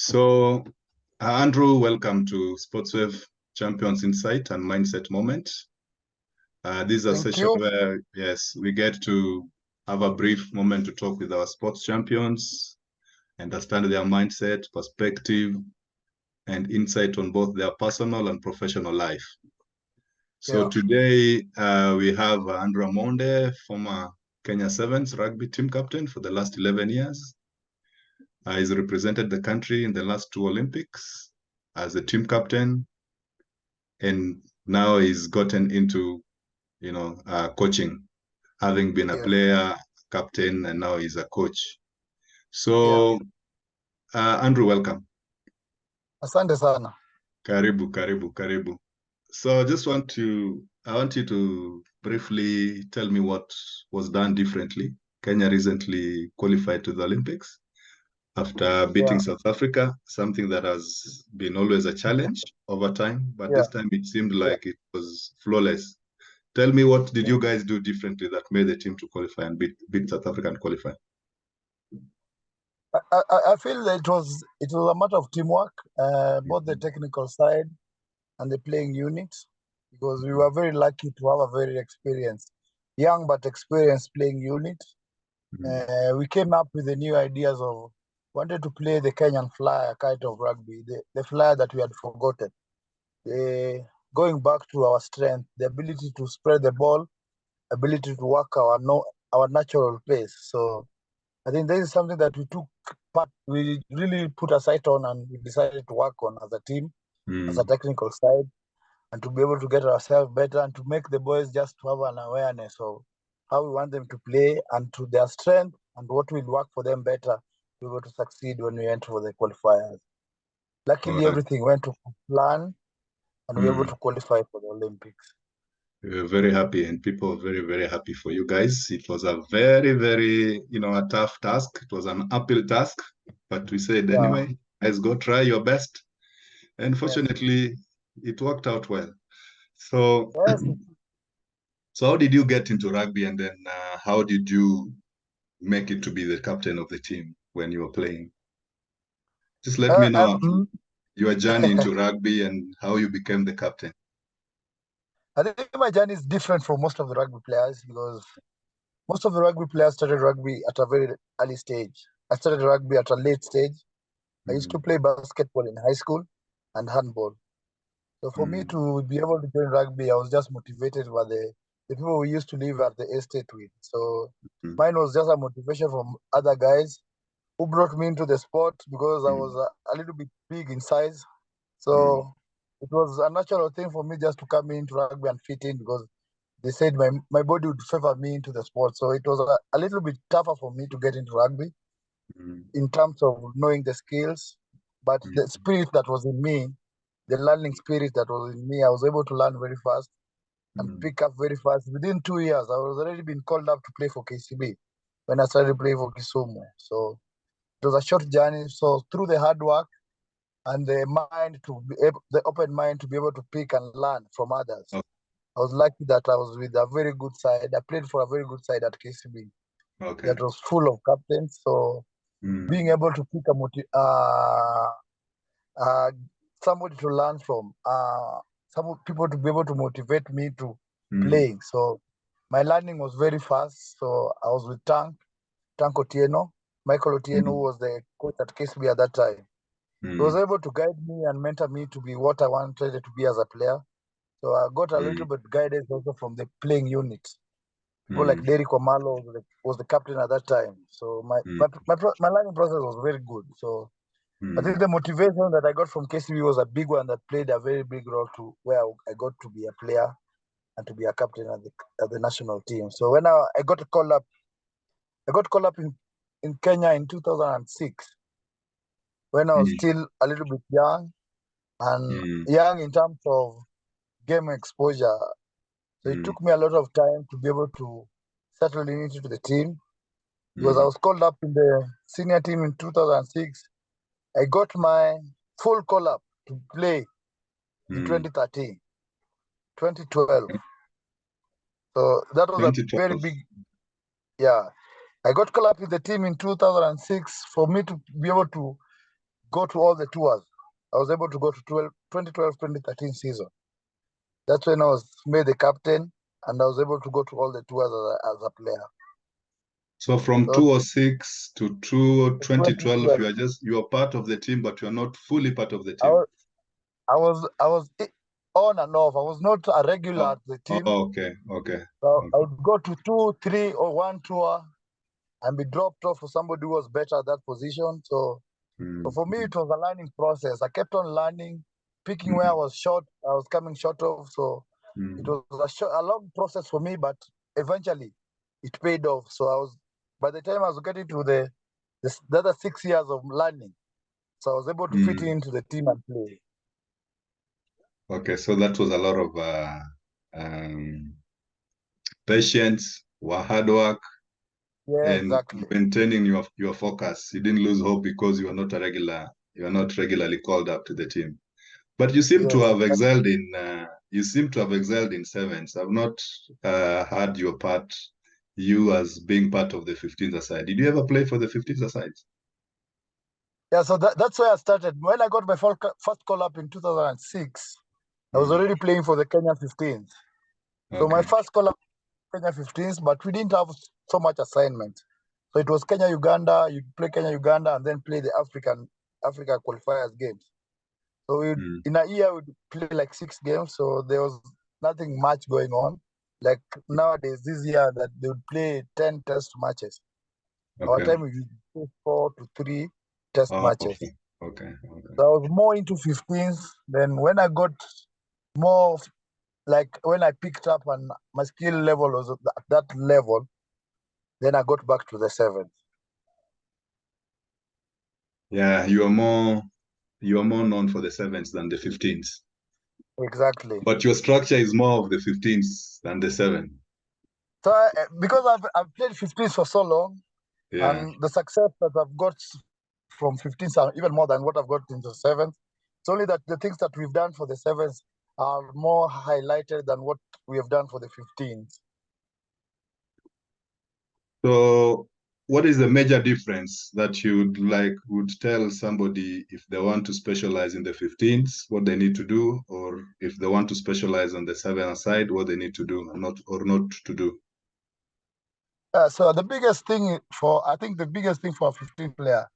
So, Andrew, welcome to Sportswave Champions Insight and Mindset Moment. This is a Thank session you. where, yes, we get to have a brief moment to talk with our sports champions, understand their mindset, perspective, and insight on both their personal and professional life. So Yeah. today we have Andrew Amonde, former Kenya Sevens rugby team captain for the last 11 years. He's represented the country in the last two Olympics as a team captain, and now he's gotten into, coaching, having been a Yeah. player, captain, and now he's a coach. Yeah. So, Andrew, welcome. Asante sana. Karibu, karibu, karibu. So, I want you to briefly tell me what was done differently. Kenya recently qualified to the Olympics after beating Yeah. South Africa, something that has been always a challenge over time, but Yeah. this time it seemed Yeah. like it was flawless. Tell me, what did you guys do differently that made the team to qualify and beat South Africa and qualify? I feel that it was a matter of teamwork, both the technical side and the playing unit, because we were very lucky to have a very experienced, young but experienced playing unit. We came up with the new ideas of wanted to play the Kenyan flyer kind of rugby, the flyer that we had forgotten. Going back to our strength, the ability to spread the ball, ability to work our natural pace. So I think this is something that we really put a sight on, and we decided to work on as a team, as a technical side, and to be able to get ourselves better and to make the boys just to have an awareness of how we want them to play and to their strength and what will work for them better to be able to succeed when we enter for the qualifiers. Luckily, everything went to plan, and we were able to qualify for the Olympics. We were very happy, and people were very, very happy for you guys. It was a very, very, a tough task. It was an uphill task, but we said, anyway, guys, go try your best. And fortunately, it worked out well. So, Yes. so how did you get into rugby, and then how did you make it to be the captain of the team when you were playing? Just let me know your journey into rugby and how you became the captain. I think my journey is different from most of the rugby players, because most of the rugby players started rugby at a very early stage. I started rugby at a late stage. I used to play basketball in high school and handball. So for me to be able to join rugby, I was just motivated by the people we used to live at the estate with. So mine was just a motivation from other guys who brought me into the sport, because I was a little bit big in size. So it was a natural thing for me just to come into rugby and fit in, because they said my body would favor me into the sport. So it was a little bit tougher for me to get into rugby in terms of knowing the skills. But the spirit that was in me, the learning spirit that was in me, I was able to learn very fast and pick up very fast. Within 2 years, I was already been called up to play for KCB when I started playing for Kisumu. So it was a short journey. So through the hard work and the the open mind to be able to pick and learn from others, I was lucky that I was with a very good side. I played for a very good side at KCB that was full of captains. So being able to pick somebody to learn from, some people to be able to motivate me to playing. So my learning was very fast. So I was with Tank Otieno, Michael Otieno, who was the coach at KCB at that time. He was able to guide me and mentor me to be what I wanted to be as a player. So I got a little bit guidance also from the playing unit. People like Derek Omalo was the captain at that time. So my learning process was very good. So I think the motivation that I got from KCB was a big one that played a very big role to where I got to be a player and to be a captain at the national team. So when I got called up in Kenya in 2006, when I was still a little bit young, and young in terms of game exposure. So it took me a lot of time to be able to settle into the team, because I was called up in the senior team in 2006. I got my full call-up to play in 2013, 2012. So that was a very big, I got called up with the team in 2006 for me to be able to go to all the tours. I was able to go to 2012-2013 season. That's when I was made the captain, and I was able to go to all the tours as a player. So from 2006 to 2012, you are part of the team, but you are not fully part of the team. I was on and off. I was not a regular at the team. Okay. So I would go to 2, 3, or 1 tour and be dropped off for somebody who was better at that position. So for me, it was a learning process. I kept on learning, picking where I was coming short of. So it was a long process for me, but eventually it paid off. So by the time I was getting to the other 6 years of learning, so I was able to fit into the team and play. Okay, so that was a lot of patience, hard work, and exactly. maintaining your focus. You didn't lose hope because you are not regularly called up to the team. But you seem to have excelled in sevens. I've not heard you as being part of the 15th aside. Did you ever play for the 15th aside? Yeah, so that's where I started. When I got my first call up in 2006, I was already playing for the Kenya 15th. So my first call up Kenya 15th, but we didn't have so much assignment. So it was Kenya-Uganda, you play Kenya-Uganda and then play the Africa qualifiers games. So in a year, we'd play like 6 games, so there was nothing much going on. Like nowadays, this year, that they would play 10 test matches. Our time, we would play 4 to 3 test matches. Okay. So I was more into 15s. Then when I got more, like when I picked up and my skill level was at that level, then I got back to the 7th. Yeah, you are more known for the 7s than the 15s. Exactly. But your structure is more of the 15s than the 7. So because I've played 15s for so long, and the success that I've got from 15s are even more than what I've got in the 7th. It's only that the things that we've done for the 7s are more highlighted than what we have done for the 15s. So what is the major difference that you would tell somebody if they want to specialize in the 15s, what they need to do, or if they want to specialize on the 7 side, what they need to do or not to do? So the biggest thing for a 15 player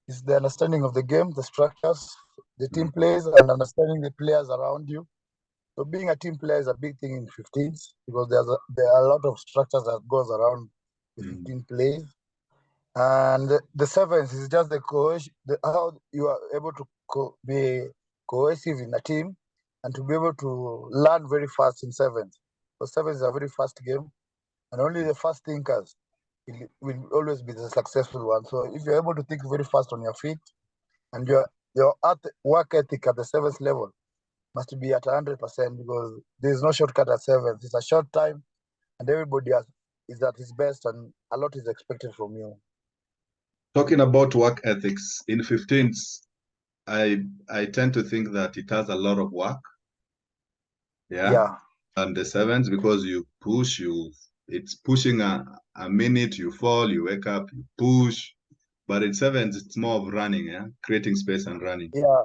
is the understanding of the game, the structures, the team plays, and understanding the players around you. So being a team player is a big thing in 15s because there are a lot of structures that goes around the 15 plays. And the 7s is just how you are able to be cohesive in a team and to be able to learn very fast in 7s. So 7s is a very fast game, and only the fast thinkers will always be the successful one. So if you're able to think very fast on your feet, and your work ethic at the 7th level must be at 100% because there's no shortcut at 7th. It's a short time, and everybody is at his best, and a lot is expected from you. Talking about work ethics, in 15s, I tend to think that it has a lot of work. Yeah. And the 7s, because you push, it's pushing a minute, you fall, you wake up, you push. But in 7s, it's more of running, creating space and running. Yeah.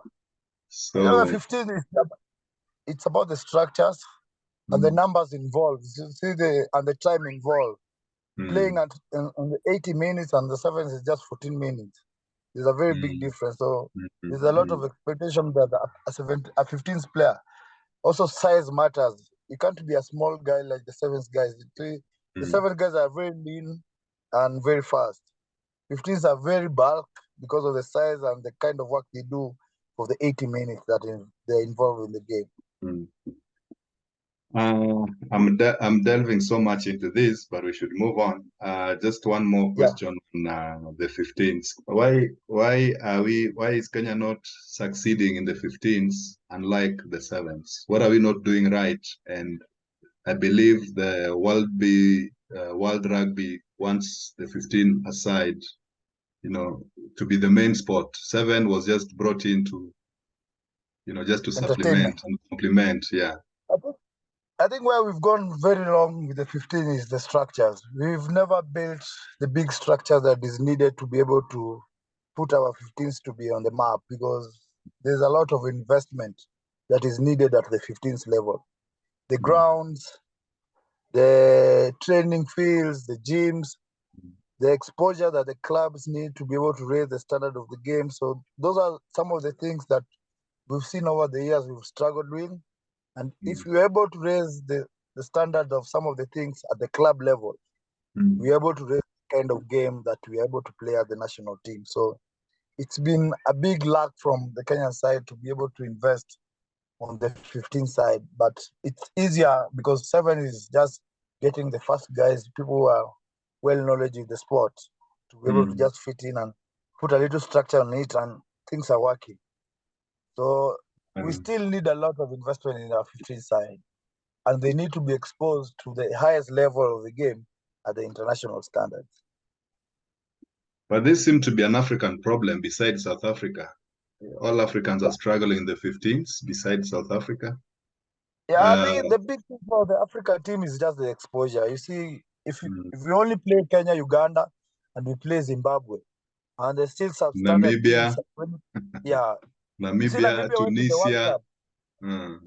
So 15 it's about the structures and the numbers involved. You see and the time involved. Playing on the 80 minutes and the 7s is just 14 minutes. There's a very big difference. So there's a lot of expectation that a 15th player. Also, size matters. You can't be a small guy like the 7th guys. The 7th guys are very lean and very fast. 15s are very bulk because of the size and the kind of work they do for the 80 minutes that they're involved in the game. I'm delving so much into this, but we should move on. Just one more question on the 15s. Why is Kenya not succeeding in the 15s unlike the 7s? What are we not doing right? And I believe the World Rugby wants the 15 aside, to be the main sport. 7 was just brought in to, just to supplement and complement. Yeah. I think where we've gone very wrong with the 15 is the structures. We've never built the big structure that is needed to be able to put our 15s to be on the map, because there's a lot of investment that is needed at the 15s level. The grounds, the training fields, the gyms, the exposure that the clubs need to be able to raise the standard of the game. So those are some of the things that we've seen over the years we've struggled with. And if you're able to raise the standard of some of the things at the club level, we're able to raise the kind of game that we're able to play at the national team. So it's been a big lack from the Kenyan side to be able to invest on the 15 side, but it's easier because 7 is just getting the first guys, people who are well knowledge in the sport, to be able to just fit in and put a little structure on it, and things are working. So we still need a lot of investment in our 15 side, and they need to be exposed to the highest level of the game at the international standards. But this seems to be an African problem besides South Africa. All Africans are struggling in the 15s besides South Africa. Yeah, I think the big thing for the Africa team is just the exposure. You see, if we only play Kenya, Uganda, and we play Zimbabwe, and there's still substandard Namibia, teams. Yeah, Namibia, Namibia went to the World Tunisia. Cup.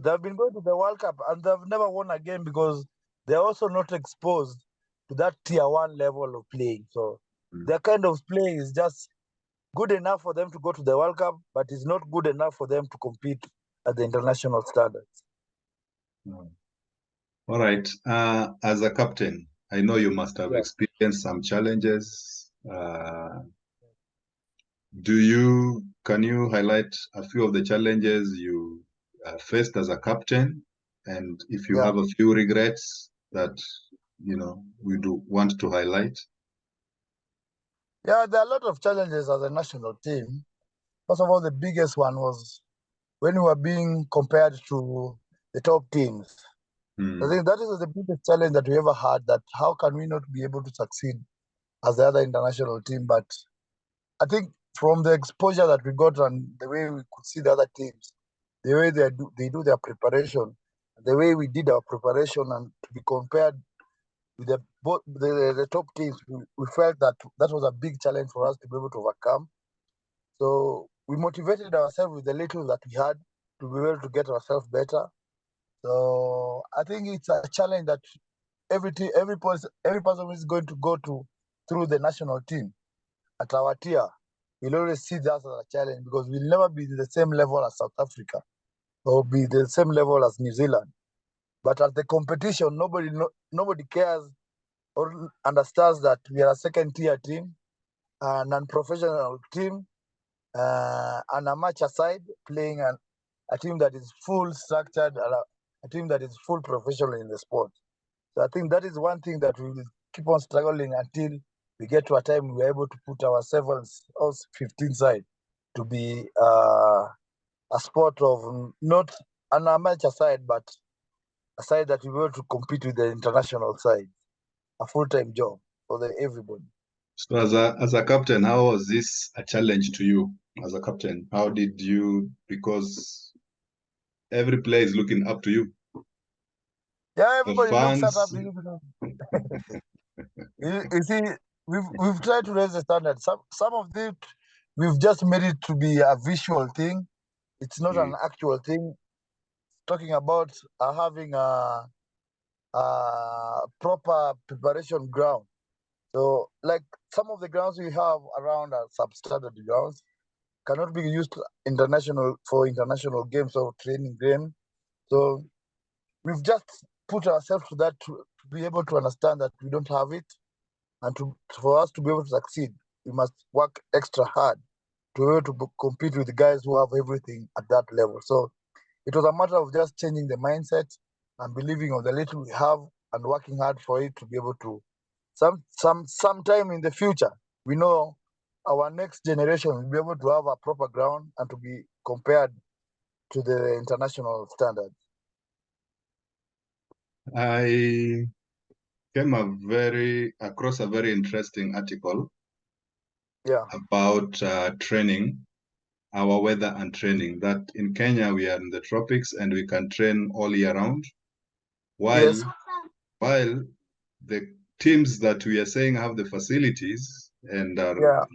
They've been going to the World Cup and they've never won a game because they're also not exposed to that tier 1 level of playing. So their kind of play is just good enough for them to go to the World Cup, but it's not good enough for them to compete at the international standards. All right. As a captain, I know you must have experienced some challenges. Can you highlight a few of the challenges you faced as a captain? And if you have a few regrets that, we do want to highlight? Yeah, there are a lot of challenges as a national team. First of all, the biggest one was when we were being compared to the top teams. I think that is the biggest challenge that we ever had, that how can we not be able to succeed as the other international team? But I think from the exposure that we got and the way we could see the other teams, the way they do their preparation, the way we did our preparation, and to be compared with the top teams, we felt that was a big challenge for us to be able to overcome. So we motivated ourselves with the little that we had to be able to get ourselves better. So I think it's a challenge that every person is going to go through the national team at our tier. We'll always see that as a challenge because we'll never be the same level as South Africa or be the same level as New Zealand. But at the competition, nobody cares or understands that we are a second-tier team, a non-professional team, an amateur side playing a team that is full structured, a team that is full professional in the sport. So I think that is one thing that we will keep on struggling until we get to a time we're able to put our 15 side to be a sport of not an amateur side, but a side that we will be able to compete with the international side, a full-time job for everybody. So as a captain, how was this a challenge to you as a captain? How did you, because every player is looking up to you. Yeah, everybody looks up to you because you see, we've tried to raise the standard. Some of it we've just made it to be a visual thing. It's not an actual thing. Talking about having a proper preparation ground. So, like some of the grounds we have around are substandard grounds, cannot be used for international games or training games. So we've just put ourselves to that to be able to understand that we don't have it, and for us to be able to succeed, we must work extra hard to be able to compete with the guys who have everything at that level. So it was a matter of just changing the mindset and believing on the little we have and working hard for it to be able to sometime in the future, we know our next generation will be able to have a proper ground and to be compared to the international standards. I came across a very interesting article about training, our weather and training, that in Kenya we are in the tropics and we can train all year round, while the teams that we are saying have the facilities and are, Yeah.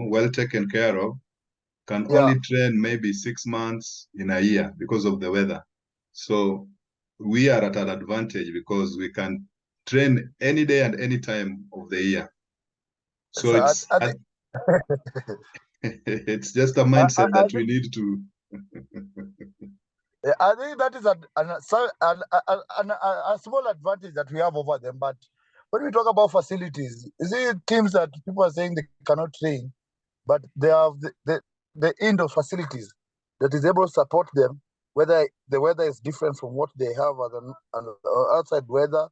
well taken care of can Yeah. only train maybe 6 months in a year because of the weather. So we are at an advantage because we can train any day and any time of the year. So So it's I think it's just a I, mindset I that we think need to. I think that is a small advantage that we have over them. But when we talk about facilities, you see teams that people are saying they cannot train, but they have the indoor facilities that is able to support them, whether the weather is different from what they have as an outside weather.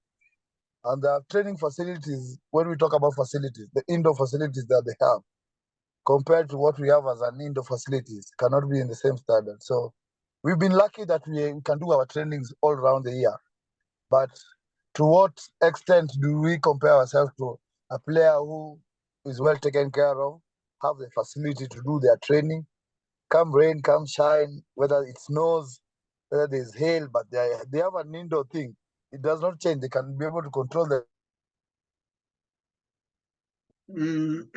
And the training facilities, when we talk about facilities, the indoor facilities that they have compared to what we have as an indoor facilities cannot be in the same standard. So we've been lucky that we can do our trainings all around the year. But to what extent do we compare ourselves to a player who is well taken care of, have the facility to do their training, come rain, come shine, whether it snows, whether there's hail, but they have an indoor thing. It does not change. They can be able to control the Mm.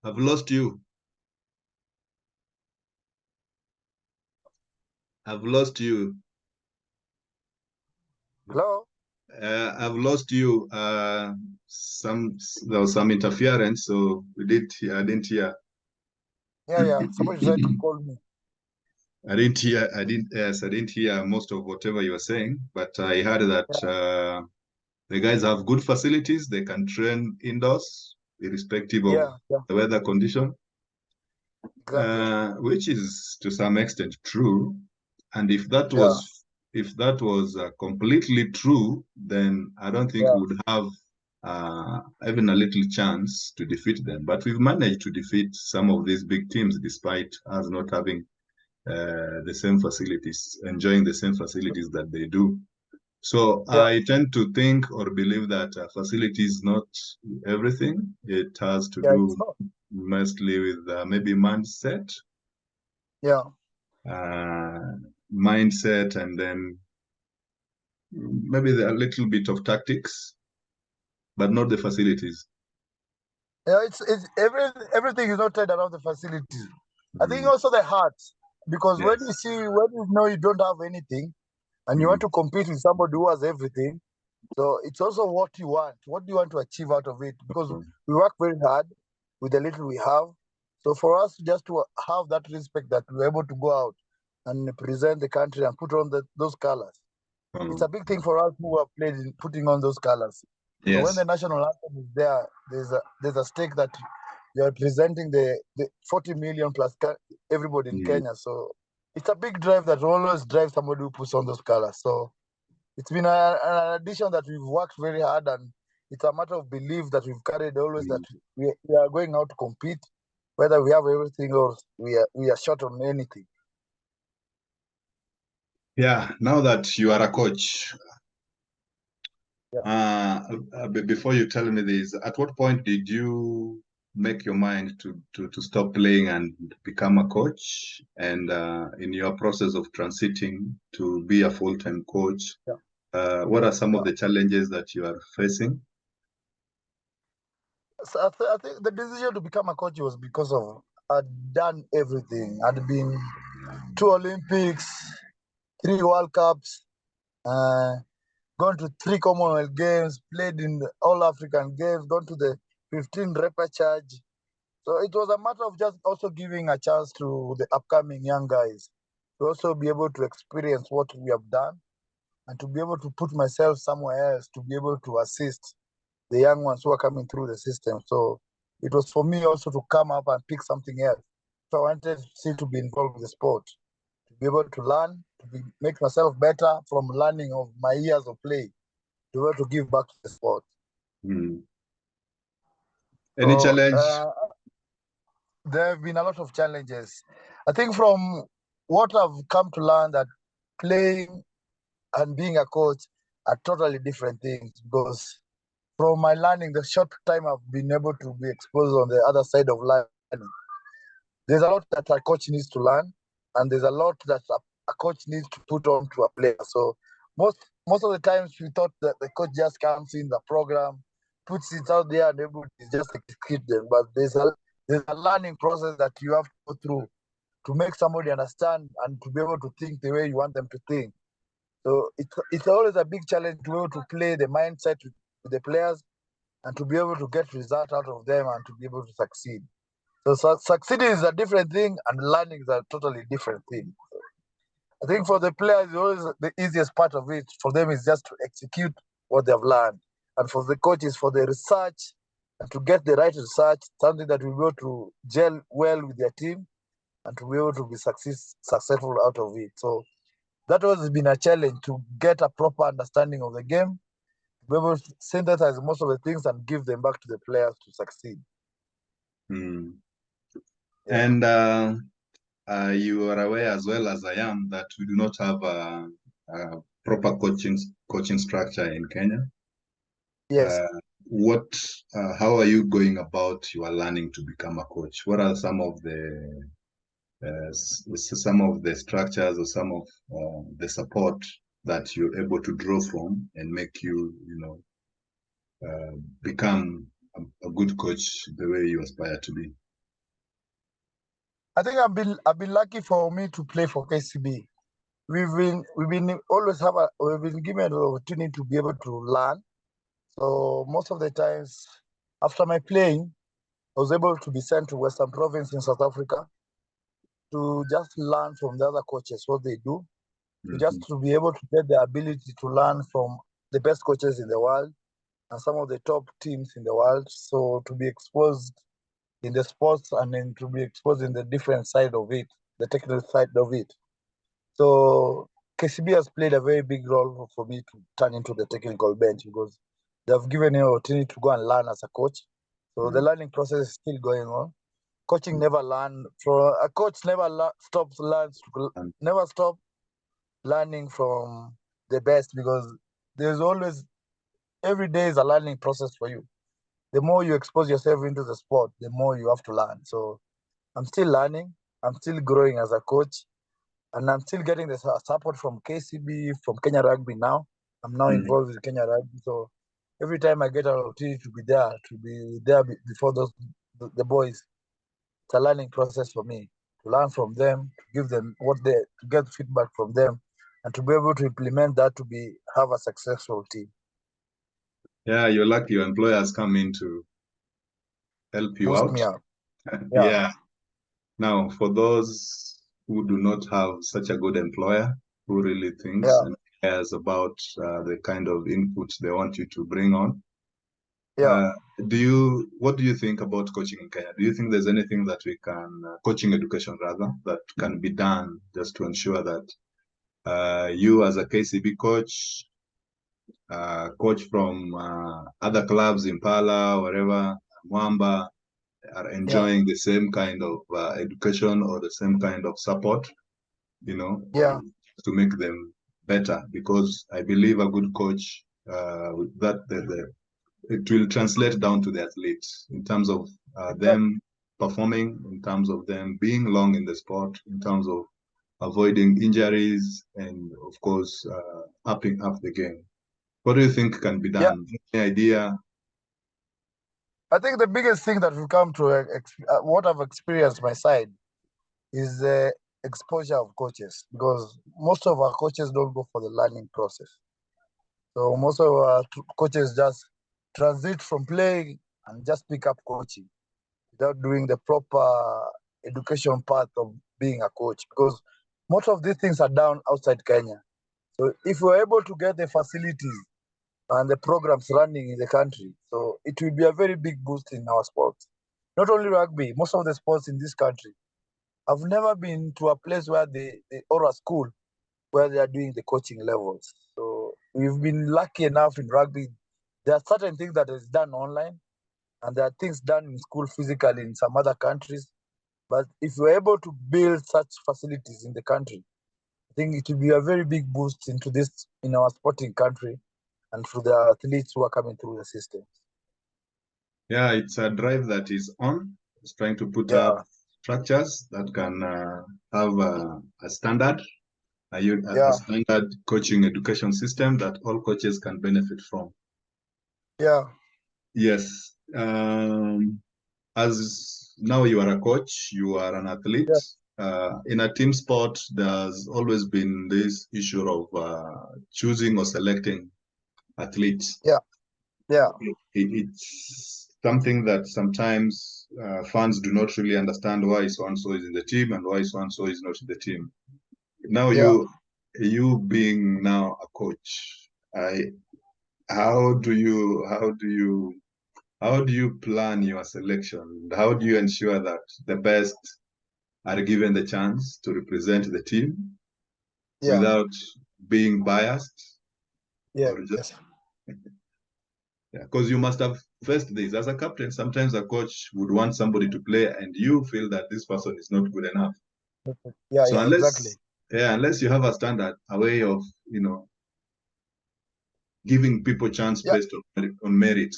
I've lost you. I've lost you. Hello? I've lost you. There was some interference, so I didn't hear. Yeah. Somebody tried to call me. I didn't hear. I didn't hear most of whatever you were saying, but I heard that Yeah, the guys have good facilities. They can train indoors, irrespective of yeah, the weather condition, exactly. which is to some extent true. And Yeah, if that was completely true, then I don't think we yeah, would have even a little chance to defeat them. But we've managed to defeat some of these big teams despite us not having the same facilities, enjoying the same facilities that they do. So yeah, I tend to think or believe that facility is not everything. It has to yeah, it's do not. mostly with maybe Yeah. uh, mindset, and then maybe a little bit of tactics, but not the facilities. Yeah, it's everything is not tied around the facilities. I think Mm. also the heart, because Yes. when you know you don't have anything and you want Mm. to compete with somebody who has everything, so it's also what you want. What do you want to achieve out of it? Because we work very hard with the little we have. So for us just to have that respect that we're able to go out and present the country and put on those colors, it's a Mm. big thing for us who have played in putting on those colors. So when the Yes. national anthem is there, there's a stake that you're presenting the 40 million plus everybody in Mm. Kenya. So it's a big drive that always drives somebody who puts on those colors. So it's been an addition that we've worked very hard, and it's a matter of belief that we've carried always that Mm. we are going out to compete, whether we have everything or we are short on anything. Yeah. Now that you are a coach, Yeah. before you tell me this, at what point did you make your mind to stop playing and become a coach? And in your process of transiting to be a full-time coach, Yeah. what are some of Yeah. the challenges that you are facing? So I think the decision to become a coach was because of I'd done everything. I'd been 2 Olympics, 3 World Cups, uh, gone to 3 Commonwealth Games, played in the All African Games, gone to the 15 repechage. So it was a matter of just also giving a chance to the upcoming young guys to also be able to experience what we have done and to be able to put myself somewhere else to be able to assist the young ones who are coming through the system. So it was for me also to come up and pick something else. So I wanted still to be involved with the sport, to be able to learn, make myself better from learning of my years of play, to be able to give back to the sport. Hmm. Any So challenge? there have been a lot of challenges. I think from what I've come to learn that playing and being a coach are totally different things because from my learning, the short time I've been able to be exposed on the other side of learning, there's a lot that a coach needs to learn, and there's a lot that a coach needs to put on to a player. So most of the times we thought that the coach just comes in the program, puts it out there, and everybody just execute them. But there's a learning process that you have to go through to make somebody understand and to be able to think the way you want them to think. So it's always a big challenge to be able to play the mindset with the players and to be able to get result out of them and to be able to succeed. So succeeding is a different thing, and learning is a totally different thing. I think for the players, always the easiest part of it for them is just to execute what they've learned, and for the coaches, for the research and to get the right research, something that will be able to gel well with their team and to be able to be successful out of it. So that has been a challenge to get a proper understanding of the game, to be able to synthesize most of the things and give them back to the players to succeed. Mm. Yeah. And you are aware as well as I am that we do not have a proper coaching structure in Kenya. Yes. How are you going about your learning to become a coach? What are some of the structures or some of the support that you're able to draw from and make you, become a good coach the way you aspire to be? I think I've been lucky for me to play for KCB. We've been we've been given an opportunity to be able to learn. So most of the times after my playing, I was able to be sent to Western Province in South Africa to just learn from the other coaches what they do, to just to be able to get the ability to learn from the best coaches in the world and some of the top teams in the world. So to be exposed in the sports and then to be exposed in the different side of it, the technical side of it. So KCB has played a very big role for me to turn into the technical bench because they've given me an opportunity to go and learn as a coach. So the learning process is still going on. Coaching never a coach never stop learning from the best because there's always every day is a learning process for you. The more you expose yourself into the sport, the more you have to learn. So I'm still learning. I'm still growing as a coach, and I'm still getting the support from KCB, from Kenya Rugby now. I'm now involved with Kenya Rugby. So every time I get an opportunity to be there before the boys, it's a learning process for me to learn from them, to give them to get feedback from them, and to be able to implement that to have a successful team. Yeah, you're lucky your employers come in to help you Boost out. me up. Yeah. Yeah. Now, for those who do not have such a good employer who really thinks Yeah. and cares about the kind of input they want you to bring on, Yeah. what do you think about coaching in Kenya? Do you think there's anything that we can, coaching education rather, that can be done just to ensure that you as a KCB coach, coach from other clubs, Impala, wherever, Mwamba, are Yeah. enjoying the same kind of education or the same kind of support, Yeah. to make them better? Because I believe a good coach, it will translate down to the athletes in terms of them performing, in terms of them being long in the sport, in terms of avoiding injuries, and of course, upping up the game. What do you think can be Yeah. done? Any idea? I think the biggest thing that will come to what I've experienced my side is the exposure of coaches because most of our coaches don't go for the learning process. So most of our coaches just transit from playing and just pick up coaching without doing the proper education part of being a coach because most of these things are done outside Kenya. So if we're able to get the facilities and the programs running in the country, so it will be a very big boost in our sports. Not only rugby, most of the sports in this country. I've never been to a place where or a school where they are doing the coaching levels. So we've been lucky enough in rugby. There are certain things that is done online, and there are things done in school physically in some other countries. But if we're able to build such facilities in the country, I think it will be a very big boost into this in our sporting country and for the athletes who are coming through the system. Yeah, it's a drive that is on. It's trying to put up Yeah. structures that can have a standard, a Yeah, standard coaching education system that all coaches can benefit from. yeah, Yes. As now you are a coach, you are an athlete. yeah, In a team sport, there's always been this issue of choosing or selecting athletes. yeah, yeah, It's something that sometimes fans do not really understand why so and so is in the team and why so and so is not in the team. Now yeah. you being now a coach, I how do you plan your selection? How do you ensure that the best are given the chance to represent the team Yeah, without being biased or just yes. yeah, because you must have faced this as a captain. Sometimes a coach would want somebody to play, and you feel that this person is not good enough. Yeah, So yeah, exactly. unless you have a standard, a way of giving people chance Yeah, based on merit.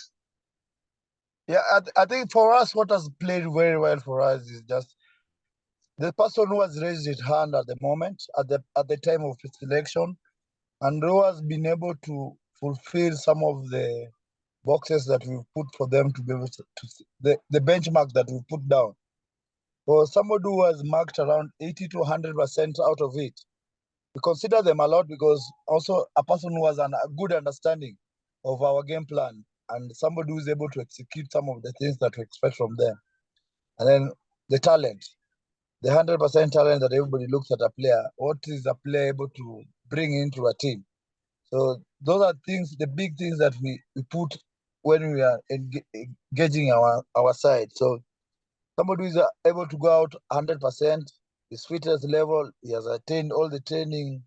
yeah. I think for us, what has played very well for us is just the person who has raised his hand at the moment, at the time of selection, and who has been able to fulfill some of the boxes that we've put for them to be able to the benchmark that we put down. For somebody who has marked around 80 to 100% out of it, we consider them a lot because also a person who has a good understanding of our game plan and somebody who is able to execute some of the things that we expect from them. And then the talent, the 100% talent that everybody looks at a player. What is a player able to bring into a team? So those are things, the big things that we put when we are engaging our side. So somebody who is able to go out 100%, his fitness level, he has attained all the training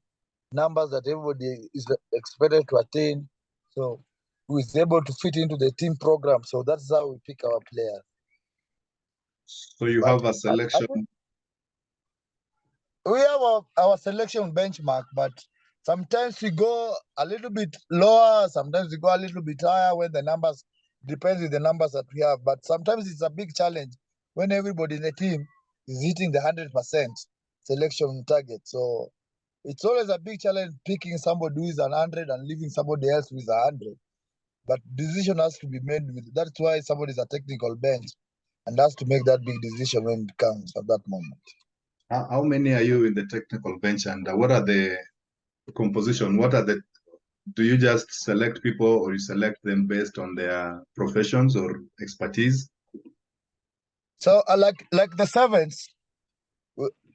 numbers that everybody is expected to attain. So who is able to fit into the team program. So that's how we pick our players. So you But have a I selection. think we have our selection benchmark, but sometimes we go a little bit lower, sometimes we go a little bit higher when the numbers depends with the numbers that we have. But sometimes it's a big challenge when everybody in the team is hitting the 100% selection target. So it's always a big challenge picking somebody who is 100 and leaving somebody else who is 100. But decision has to be made with. That's why somebody is a technical bench and has to make that big decision when it comes at that moment. How many are you in the technical bench, and what are the composition? What are the do you just select people, or you select them based on their professions or expertise? So like the sevens,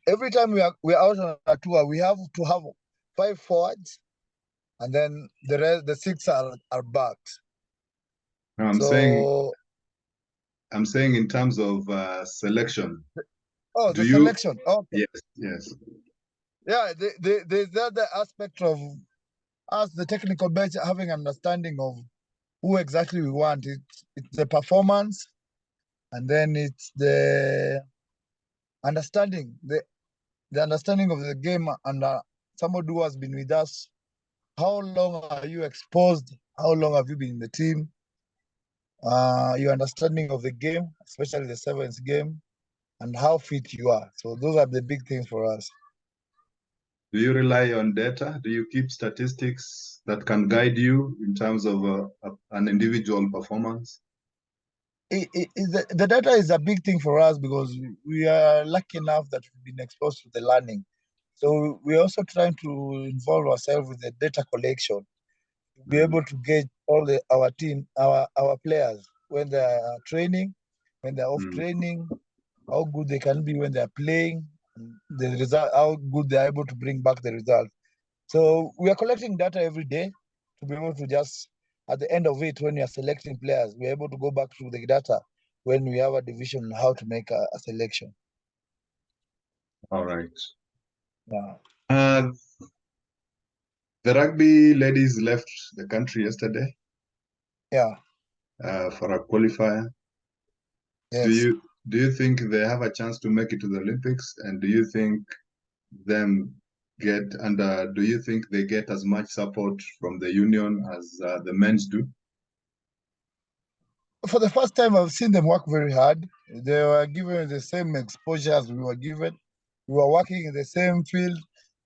every time we're out on a tour, we have to have 5 forwards, and then the rest, the six are backs. No, So I'm saying in terms of selection. oh, Do the you? selection. Okay, Yes, yes. yeah, there's the other aspect of us, the technical bench, having understanding of who exactly we want. It's the performance, and then it's the understanding the understanding of the game, and somebody who has been with us. How long are you exposed? How long have you been in the team? Your understanding of the game, especially the sevens game, and how fit you are. So those are the big things for us. Do you rely on data? Do you keep statistics that can guide you in terms of an individual performance? The data is a big thing for us because we are lucky enough that we've been exposed to the learning. So we're also trying to involve ourselves with the data collection to be Mm. able to gauge all our team, our players when they are training, when they're off Mm. training, how good they can be when they're playing, the result, how good they're able to bring back the result. So we are collecting data every day to be able to just, at the end of it, when we are selecting players, we're able to go back through the data when we have a division on how to make a selection. All right. Yeah. Uh, the rugby ladies left the country yesterday Yeah. for a qualifier. Do Yes. you do you think they have a chance to make it to the Olympics? And do you think them get and do you think they get as much support from the union as the men's do? For the first time, I've seen them work very hard. They were given the same exposure as we were given. We were working in the same field.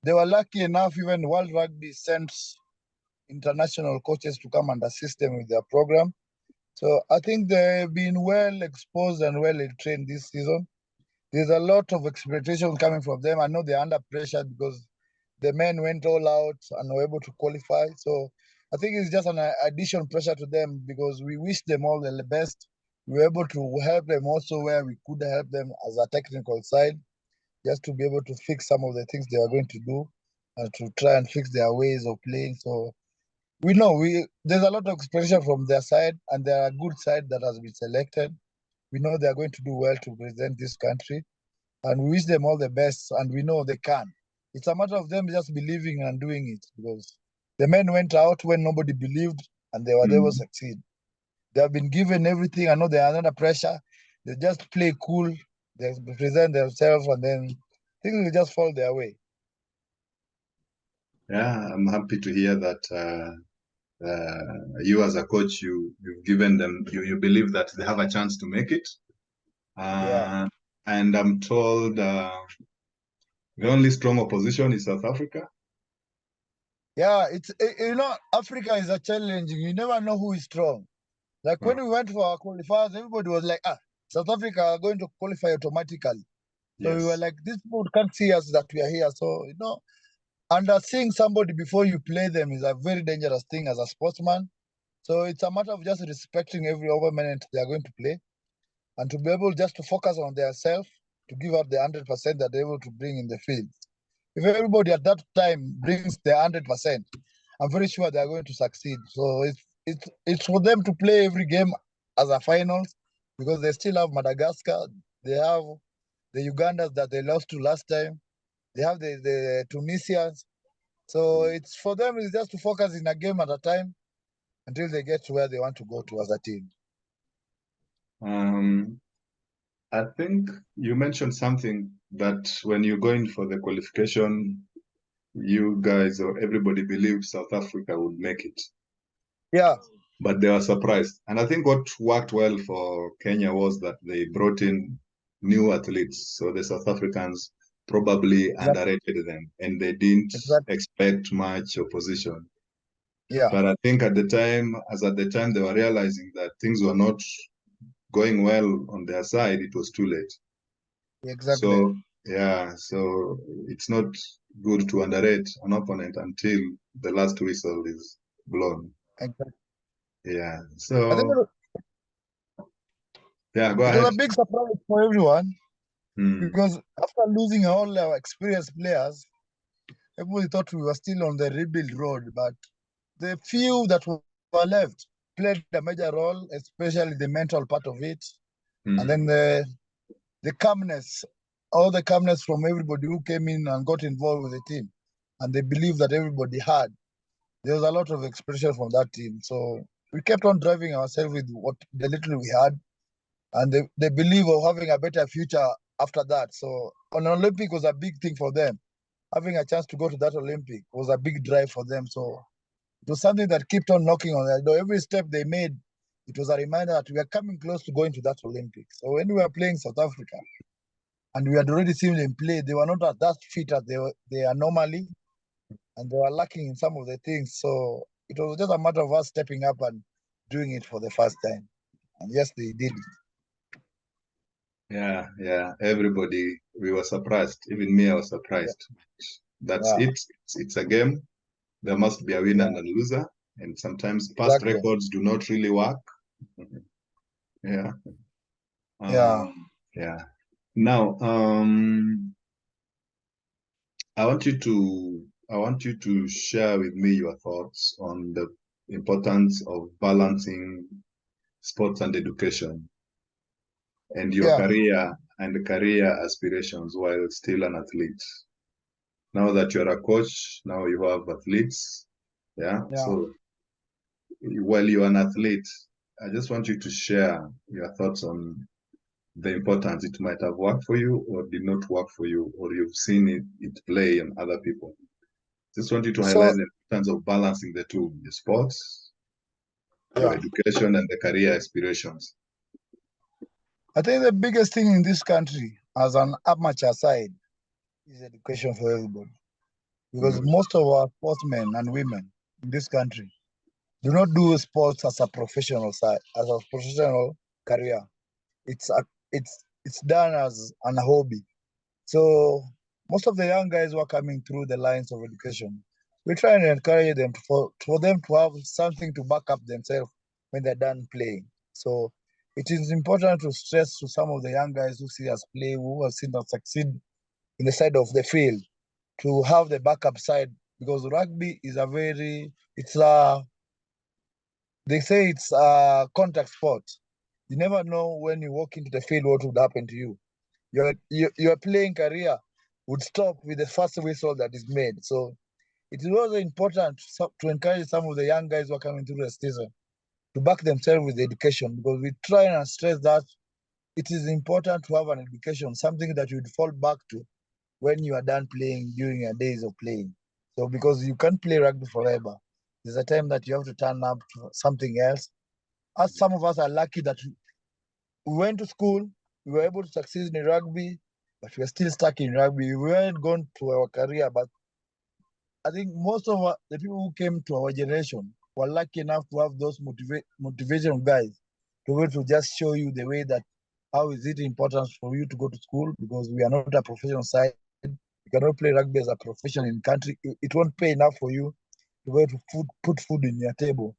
They were lucky enough, even World Rugby sent international coaches to come and assist them with their program. So I think they've been well exposed and well trained this season. There's a lot of expectation coming from them. I know they're under pressure because the men went all out and were able to qualify. So I think it's just an additional pressure to them because we wish them all the best. We were able to help them also where we could help them as a technical side, just to be able to fix some of the things they are going to do and to try and fix their ways of playing. So we know there's a lot of expectation from their side, and there are a good side that has been selected. We know they are going to do well to represent this country, and we wish them all the best, and we know they can. It's a matter of them just believing and doing it because the men went out when nobody believed and they were able to succeed. They have been given everything. I know they are under pressure. They just play cool, they present themselves, and then things will just fall their way. Yeah, I'm happy to hear that you as a coach, you've given them, you believe that they have a chance to make it. Yeah. And I'm told the only strong opposition is South Africa. Yeah, it's Africa is a challenging. You never know who is strong. Like when we went for our qualifiers, everybody was like, South Africa are going to qualify automatically. So we were Yes. like, these people can't see us that we are here. So, and seeing somebody before you play them is a very dangerous thing as a sportsman. So it's a matter of just respecting every opponent they are going to play and to be able just to focus on their self, to give out the 100% that they're able to bring in the field. If everybody at that time brings their 100%, I'm very sure they are going to succeed. So it's for them to play every game as a finals because they still have Madagascar, they have the Ugandans that they lost to last time, they have the Tunisians. So it's for them is just to focus in a game at a time until they get to where they want to go to as a team. I think you mentioned something that when you're going for the qualification, you guys or everybody believed South Africa would make it. Yeah. But they were surprised. And I think what worked well for Kenya was that they brought in new athletes. So the South Africans probably Exactly. underrated them and they didn't Exactly. expect much opposition. Yeah. But I think at the time they were realizing that things were not going well on their side, it was too late. Exactly. So yeah, so it's not good to underrate an opponent until the last whistle is blown. Exactly. Yeah. I think So yeah, go it was a ahead. big surprise for everyone Hmm. because after losing all our experienced players, everybody thought we were still on the rebuild road. But the few that were left played a major role, especially the mental part of it, and then the calmness, all the calmness from everybody who came in and got involved with the team, and they believe that everybody had. There was a lot of expression from that team, so we kept on driving ourselves with what the little we had, and they believe of having a better future after that. So an Olympic was a big thing for them. Having a chance to go to that Olympic was a big drive for them. So it was something that kept on knocking on their door. Every step they made, it was a reminder that we are coming close to going to that Olympic. So when we were playing South Africa, and we had already seen them play, they were not as that fit as they are normally, and they were lacking in some of the things. So it was just a matter of us stepping up and doing it for the first time. And yes, they did it. Yeah. Everybody, we were surprised. Even me, I was Yeah, surprised. That's yeah, it. It's a game. There must be a winner yeah, and a loser. And sometimes past exactly. records do not really work. Yeah. Yeah. Yeah. Now, I want you to share with me your thoughts on the importance of balancing sports and education and your Yeah. career aspirations while still an athlete. Now that you're a coach, now you have athletes. Yeah. Yeah. So while you're an athlete, I just want you to share your thoughts on the importance. It might have worked for you or did not work for you, or you've seen it play on other people. Just want you to So highlight the importance of balancing the two, the sports. your Yeah. education and the career aspirations? I think the biggest thing in this country, as an amateur side, is education for everybody. Because most of our sportsmen and women in this country do not do sports as a professional side, as a professional career. It's done as an hobby. So most of the young guys who are coming through the lines of education, we try and encourage them for them to have something to back up themselves when they're done playing. So it is important to stress to some of the young guys who see us play, who have seen us succeed in the side of the field, to have the backup side, because rugby is they say it's a contact sport. You never know when you walk into the field what would happen to you. Your playing career would stop with the first whistle that is made. So it is also important to encourage some of the young guys who are coming through the season to back themselves with education, because we try and stress that it is important to have an education, something that you would fall back to when you are done playing during your days of playing. So because you can't play rugby forever, there's a time that you have to turn up to something else. As some of us are lucky that we went to school, we were able to succeed in rugby, but we're still stuck in rugby. We weren't gone to our career, but I think most of the people who came to our generation were lucky enough to have those motivation guys to be able to just show you the way that how is it important for you to go to school, because we are not a professional side. You cannot play rugby as a profession in country. It won't pay enough for you to be able to put food in your table.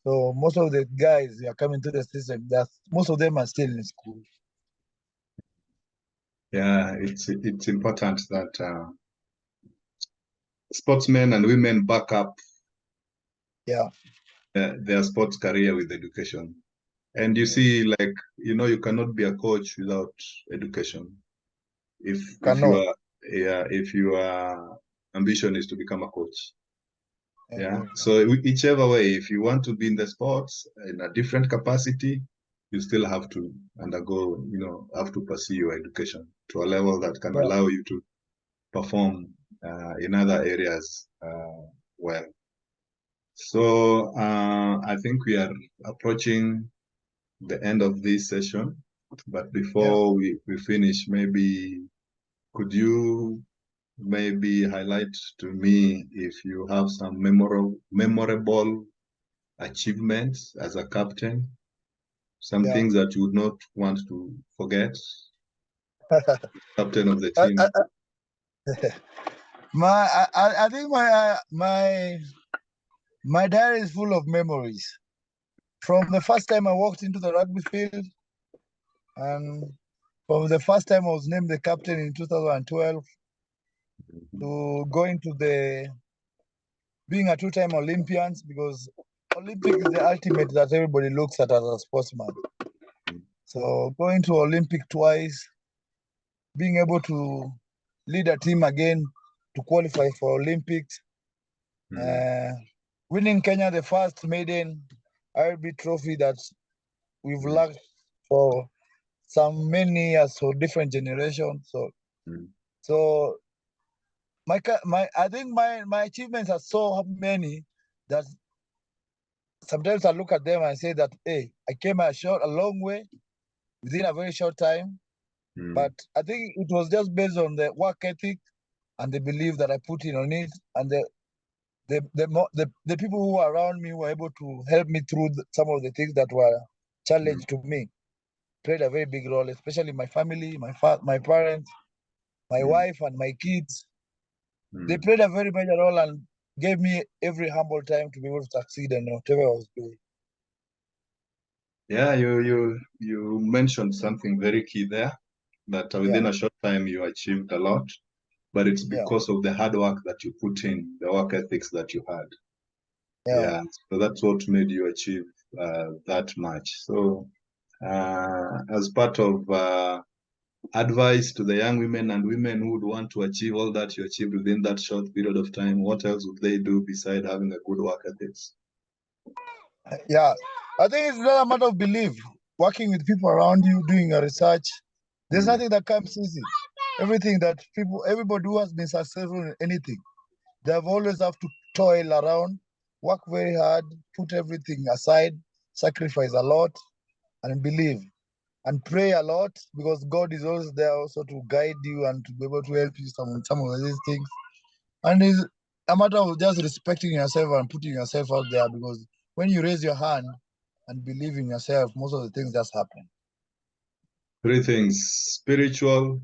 So most of the guys who are coming to the system, that most of them are still in school. Yeah, it's important that sportsmen and women back up Yeah, their sports career with education. And you see, like, you cannot be a coach without education. If you cannot. are, yeah, if your ambition is to become a coach. Yeah. So whichever way, if you want to be in the sports in a different capacity, you still have to undergo, have to pursue your education to a level that can Yeah. allow you to perform in other areas well. So I think we are approaching the end of this session. But Yeah. before we finish, maybe could you maybe highlight to me if you have some memorable achievements as a captain, some Yeah. things that you would not want to forget, captain of the I, team. I, I think my diary is full of memories from the first time I walked into the rugby field, and from the first time I was named the captain in 2012, to going to being a two-time Olympians, because Olympic is the ultimate that everybody looks at as a sportsman. So going to Olympic twice, being able to lead a team again to qualify for Olympics, winning Kenya the first maiden RB trophy that we've lacked for some many years, for different generations. So I think my achievements are so many that sometimes I look at them and say that, hey, I came a long way within a very short time. But I think it was just based on the work ethic and the belief that I put in on it, and the people who were around me were able to help me through some of the things that were challenged to me. Played a very big role, especially my family, my parents, my wife, and my kids. They played a very major role and gave me every humble time to be able to succeed in whatever I was doing. Yeah, you mentioned something very key there, that within Yeah, a short time you achieved a lot, but it's yeah, because of the hard work that you put in, the work ethics that you had. yeah. Yeah, so that's what made you achieve that much. So as part of advice to the young women and women who would want to achieve all that you achieved within that short period of time, what else would they do beside having a good work ethics? Yeah, I think it's not a matter of belief. Working with people around you, doing your research, there's nothing that comes easy. Everything that everybody who has been successful in anything, they've always have to toil around. work very hard, put everything aside, sacrifice a lot, and believe. And pray a lot, because God is always there also to guide you and to be able to help you some of these things. And it's a matter of just respecting yourself and putting yourself out there, because when you raise your hand and believe in yourself, most of the things just happen. 3 things: spiritual,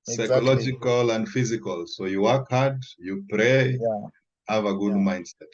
Exactly. psychological, and physical. So you work hard, you pray, Yeah. have a good Yeah. mindset.